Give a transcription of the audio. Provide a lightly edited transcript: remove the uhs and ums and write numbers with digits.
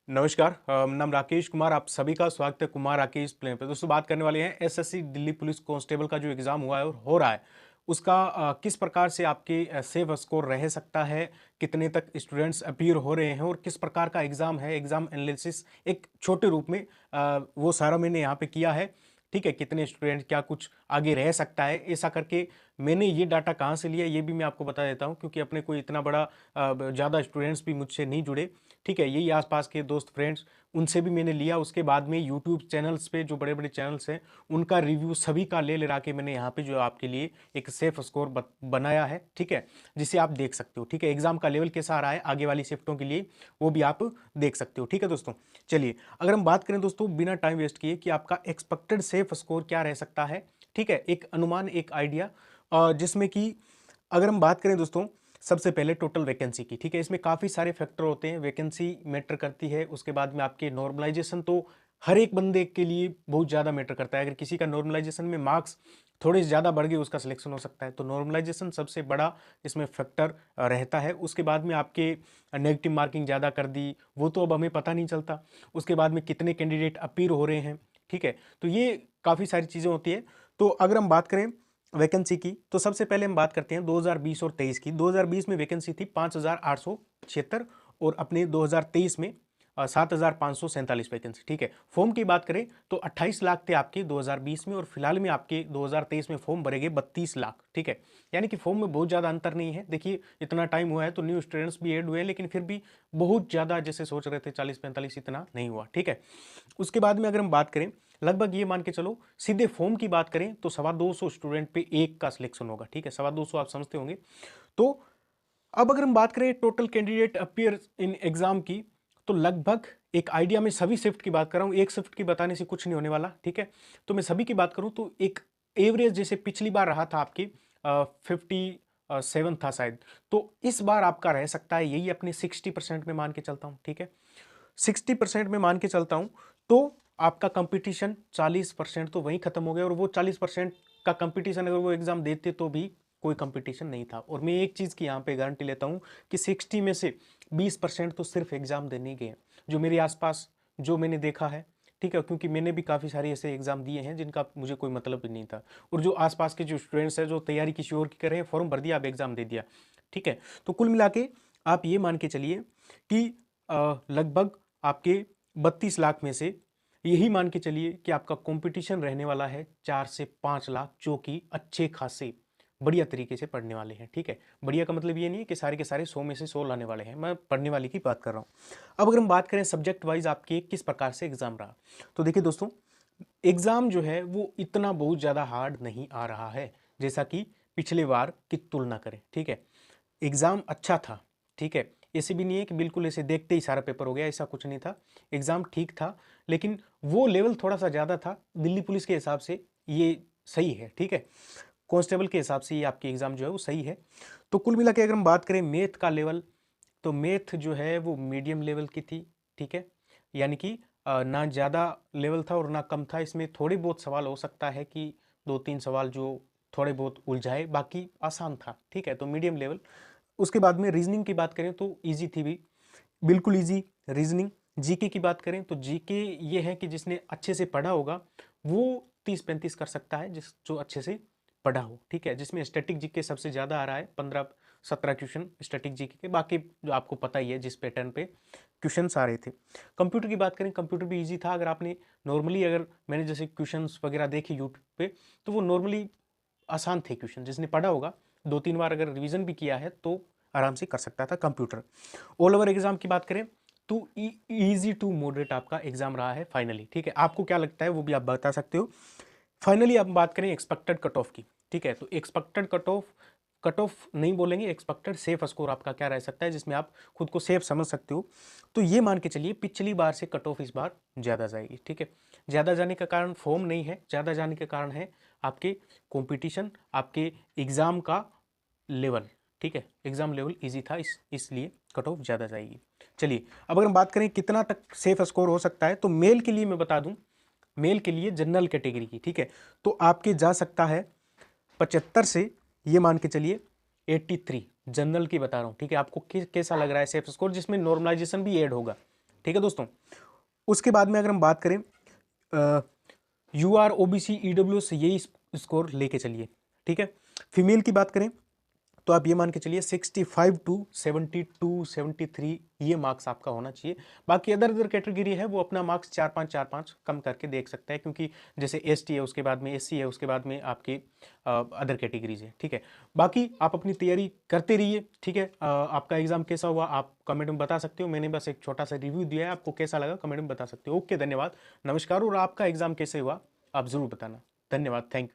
नमस्कार, मेरा नाम राकेश कुमार। आप सभी का स्वागत है कुमार राकेश प्लेन पे। दोस्तों, बात करने वाले हैं एसएससी दिल्ली पुलिस कांस्टेबल का जो एग्ज़ाम हुआ है और हो रहा है, उसका किस प्रकार से आपके सेव स्कोर रह सकता है, कितने तक स्टूडेंट्स अपीयर हो रहे हैं और किस प्रकार का एग्ज़ाम है, एग्ज़ाम एनालिसिस एक छोटे रूप में वो सारा मैंने यहाँ पे किया है। ठीक है, कितने स्टूडेंट क्या कुछ आगे रह सकता है, ऐसा करके मैंने ये डाटा कहाँ से लिया ये भी मैं आपको बता देता हूँ, क्योंकि अपने कोई इतना बड़ा ज़्यादा स्टूडेंट्स भी मुझसे नहीं जुड़े। ठीक है, यही आसपास के दोस्त फ्रेंड्स उनसे भी मैंने लिया। उसके बाद में यूट्यूब चैनल्स पे जो बड़े बड़े चैनल्स हैं उनका रिव्यू सभी का ले ले के मैंने यहाँ पे जो आपके लिए एक सेफ स्कोर बनाया है। ठीक है, जिसे आप देख सकते हो। ठीक है, एग्जाम का लेवल कैसा आ रहा है आगे वाली शिफ्टों के लिए वो भी आप देख सकते हो। ठीक है दोस्तों, चलिए अगर हम बात करें दोस्तों बिना टाइम वेस्ट किए कि आपका एक्सपेक्टेड सेफ स्कोर क्या रह सकता है। ठीक है, एक अनुमान, एक आइडिया, जिसमें कि अगर हम बात करें दोस्तों सबसे पहले टोटल वैकेंसी की। ठीक है, इसमें काफ़ी सारे फैक्टर होते हैं, वैकेंसी मैटर करती है। उसके बाद में आपके नॉर्मलाइजेशन तो हर एक बंदे के लिए बहुत ज़्यादा मैटर करता है। अगर किसी का नॉर्मलाइजेशन में मार्क्स थोड़े ज़्यादा बढ़ गए उसका सिलेक्शन हो सकता है, तो नॉर्मलाइजेशन सबसे बड़ा इसमें फैक्टर रहता है। उसके बाद में आपके नेगेटिव मार्किंग ज़्यादा कर दी वो तो अब हमें पता नहीं चलता। उसके बाद में कितने कैंडिडेट अपीयर हो रहे हैं। ठीक है, तो ये काफ़ी सारी चीज़ें होती है। तो अगर हम बात करें वैकेंसी की तो सबसे पहले हम बात करते हैं 2020 और 23 की। 2020 में वैकेंसी थी 5,876 और अपने 2023 में 7,547 वैकेंसी। ठीक है, फॉर्म की बात करें तो 28 लाख थे आपके 2020 में और फिलहाल में आपके 2023 में फॉर्म भरेंगे 32 लाख। ठीक है, यानी कि फॉर्म में बहुत ज़्यादा अंतर नहीं है। देखिए, इतना टाइम हुआ है तो न्यू स्टूडेंट्स भी ऐड हुए हैं, लेकिन फिर भी बहुत ज़्यादा जैसे सोच रहे थे 40-45 इतना नहीं हुआ। ठीक है, उसके बाद में अगर हम बात करें लगभग ये मान के चलो सीधे फॉर्म की बात करें तो 250 स्टूडेंट पे एक का सिलेक्शन होगा। ठीक है, 250 आप समझते होंगे। तो अब अगर हम बात करें total candidate appear in exam की तो लगभग एक आइडिया में सभी शिफ्ट की बात कर रहा हूं, एक शिफ्ट की बताने से कुछ नहीं होने वाला। ठीक है, तो मैं सभी की बात करूं तो एक एवरेज जैसे पिछली बार रहा था आपकी 57 था शायद, तो इस बार आपका रह सकता है यही अपने 60% में मान के चलता हूं। ठीक है, 60% में मान के चलता हूं तो आपका कंपटीशन 40% तो वहीं खत्म हो गया और वो 40% का कंपटीशन अगर वो एग्जाम देते तो भी कोई कंपटीशन नहीं था। और मैं एक चीज़ की यहाँ पे गारंटी लेता हूँ कि 60 में से 20% तो सिर्फ एग्जाम देने गए हैं, जो मेरे आसपास जो मैंने देखा है। ठीक है, क्योंकि मैंने भी काफ़ी सारे ऐसे एग्जाम दिए हैं जिनका मुझे कोई मतलब ही नहीं था। और जो आसपास के जो स्टूडेंट्स हैं जो तैयारी किसी और की कर रहे हैं, फॉर्म भर दिया, आप एग्जाम दे दिया। ठीक है, तो कुल मिला के आप ये मान के चलिए कि लगभग आपके 32 लाख में से यही मान के चलिए कि आपका कंपटीशन रहने वाला है 4 से 5 लाख, जो कि अच्छे खासे बढ़िया तरीके से पढ़ने वाले हैं। ठीक है, बढ़िया का मतलब ये नहीं है कि सारे के सारे 100 में से 100 लाने वाले हैं, मैं पढ़ने वाले की बात कर रहा हूँ। अब अगर हम बात करें सब्जेक्ट वाइज आपके किस प्रकार से एग्जाम रहा, तो देखिए दोस्तों, एग्जाम जो है वो इतना बहुत ज़्यादा हार्ड नहीं आ रहा है जैसा कि पिछले बार की तुलना करें। ठीक है, एग्ज़ाम अच्छा था। ठीक है, ऐसे भी नहीं है कि बिल्कुल ऐसे देखते ही सारा पेपर हो गया, ऐसा कुछ नहीं था। एग्ज़ाम ठीक था, लेकिन वो लेवल थोड़ा सा ज़्यादा था दिल्ली पुलिस के हिसाब से। ये सही है। ठीक है, कांस्टेबल के हिसाब से ये आपकी एग्ज़ाम जो है वो सही है। तो कुल मिला के अगर हम बात करें मैथ का लेवल, तो मैथ जो है वो मीडियम लेवल की थी। ठीक है, यानी कि ना ज़्यादा लेवल था और ना कम था। इसमें थोड़े बहुत सवाल हो सकता है कि 2-3 सवाल जो थोड़े बहुत उलझाए, बाकी आसान था। ठीक है, तो मीडियम लेवल। उसके बाद में रीजनिंग की बात करें तो ईजी थी भी, बिल्कुल ईजी रीजनिंग। जीके की बात करें तो जीके ये है कि जिसने अच्छे से पढ़ा होगा वो 30-35 कर सकता है, जिस जो अच्छे से पढ़ा हो। ठीक है, जिसमें स्टैटिक जीके सबसे ज़्यादा आ रहा है, 15-17 क्वेश्चन स्टैटिक जीके के। बाकी जो आपको पता ही है जिस पैटर्न पे क्वेश्चन आ रहे थे। कंप्यूटर की बात करें, कंप्यूटर भी ईजी था। अगर आपने नॉर्मली, अगर मैंने जैसे क्वेश्चन वगैरह देखे यूट्यूब पे, तो वो नॉर्मली आसान थे क्वेश्चन। जिसने पढ़ा होगा 2-3 बार अगर रिवीजन भी किया है तो आराम से कर सकता था कंप्यूटर। ऑल ओवर एग्जाम की बात करें तो इजी टू मॉडरेट आपका एग्जाम रहा है फाइनली। ठीक है, आपको क्या लगता है वो भी आप बता सकते हो। फाइनली आप बात करें एक्सपेक्टेड कट ऑफ की। ठीक है, तो एक्सपेक्टेड कट ऑफ नहीं बोलेंगे, एक्सपेक्टेड सेफ स्कोर आपका क्या रह सकता है जिसमें आप खुद को सेफ समझ सकते हो। तो ये मान के चलिए पिछली बार से कट ऑफ इस बार ज़्यादा जाएगी। ठीक है, ज़्यादा जाने का कारण फॉर्म नहीं है, ज़्यादा जाने का कारण है आपके कंपटीशन, आपके एग्ज़ाम का लेवल। ठीक है, एग्ज़ाम लेवल इजी था, इसलिए कट ऑफ ज़्यादा जाएगी। चलिए अब अगर हम बात करें कितना तक सेफ स्कोर हो सकता है, तो मेल के लिए मैं बता दूं, मेल के लिए जनरल कैटेगरी की। ठीक है, तो आपके जा सकता है 75 से ये मान के चलिए 83, जनरल की बता रहा हूँ। ठीक है, आपको कैसा लग रहा है सेफ स्कोर जिसमें नॉर्मलाइजेशन भी ऐड होगा। ठीक है दोस्तों। उसके बाद में अगर हम बात करें UR OBC EWS से यही स्कोर लेके चलिए, ठीक है। फीमेल की बात करें तो आप ये मान के चलिए 65 टू 72 73 ये मार्क्स आपका होना चाहिए। बाकी अदर कैटेगरी है वो अपना मार्क्स 4-5 कम करके देख सकता है, क्योंकि जैसे ST है, उसके बाद में SC है, उसके बाद में आपकी अदर कैटेगरीज है, ठीक है। बाकी आप अपनी तैयारी करते रहिए, ठीक है। आपका एग्जाम कैसा हुआ आप कमेंट में बता सकते हो। मैंने बस एक छोटा सा रिव्यू दिया है, आपको कैसा लगा कमेंट में बता सकते हो। ओके, धन्यवाद, नमस्कार। और आपका एग्जाम कैसे हुआ आप जरूर बताना। धन्यवाद, थैंक यू।